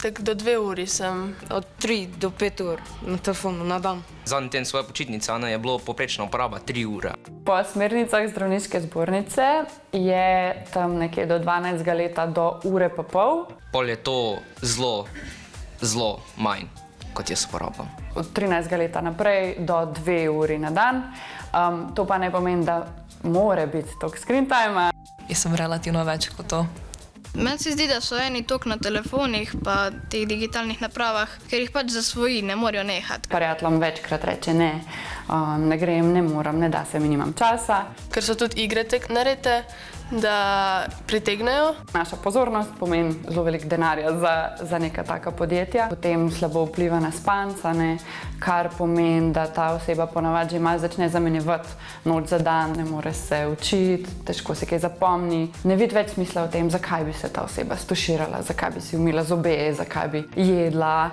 Tak do 2 uri sem. Od 3 do 5 ur na telefonu na dan. Zadnji teden svoje počitnice je bilo poprečna uporaba 3 ure. Po smernicah zdravniške zbornice je tam nekje do 12 leta do ure pa pol. Pol je to zelo manj, kot jaz uporabljam. Od 13 leta naprej do 2 uri na dan. To pa ne pomeni, da mora biti toliko screen time. Jaz sem relativno več kot to. Meni se zdi, da so eni toliko na telefonih pa teh digitalnih napravah, ker jih pač zasvoji, ne morejo nehati. Prijateljem večkrat reče ne, ne grem, ne moram, ne da se mi, nimam časa. Ker so tudi igre tak narejene, da pritegnejo. Naša pozornost pomeni zelo veliko denarja za neka taka podjetja. Potem slabo vpliva na spanca, kar pomeni, da ta oseba ponavadi že malo začne zamenjevati noč za dan, ne more se učiti, težko se kaj zapomni. Ne vidi več smisla v tem, zakaj bi se ta oseba stuširala, zakaj bi si umila zobe, zakaj bi jedla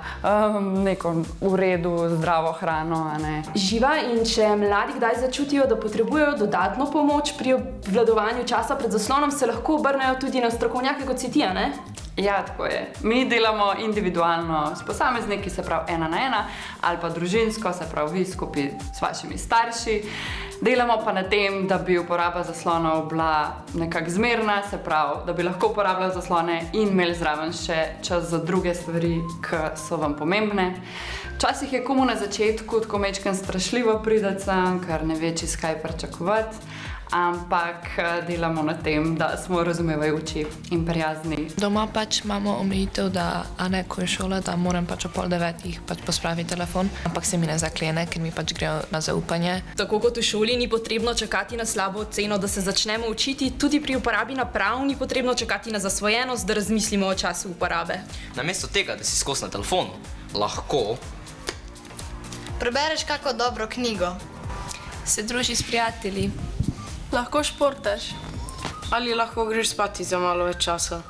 neko v redu, zdravo hrano. Živa, in če mladi kdaj začutijo, da potrebujejo dodatno pomoč pri obvladovanju časa pred zaslonom, se lahko obrnejo tudi na strokovnjake, kot si ti, ne? Ja, tako je. Mi delamo individualno s posamezniki, se pravi 1 na 1, ali pa družinsko, se pravi vi skupaj s vašimi starši. Delamo pa na tem, da bi uporaba zaslonov bila nekako zmerna, se pravi, da bi lahko uporabljali zaslone in imeli zraven še čas za druge stvari, ki so vam pomembne. Včasih je komu na začetku tako majčkeno strašljivo priti sem, ker ne ve, čisto kaj pričakovati. Ampak delamo na tem, da smo razumevajoči in prijazni. Doma pač imamo omejitev, da ko je šola, da moram pač ob 8:30 pač pospraviti telefon, ampak se mi ne zaklene, ker mi pač grejo na zaupanje. Tako kot v šoli ni potrebno čakati na slabo oceno, da se začnemo učiti, tudi pri uporabi naprav ni potrebno čakati na zasvojenost, da razmislimo o času uporabe. Namesto tega, da si skozi na telefonu, lahko Prebereš kako dobro knjigo. Se družiš s prijatelji. Lahko športaš. Ali lahko greš spati za malo več časa.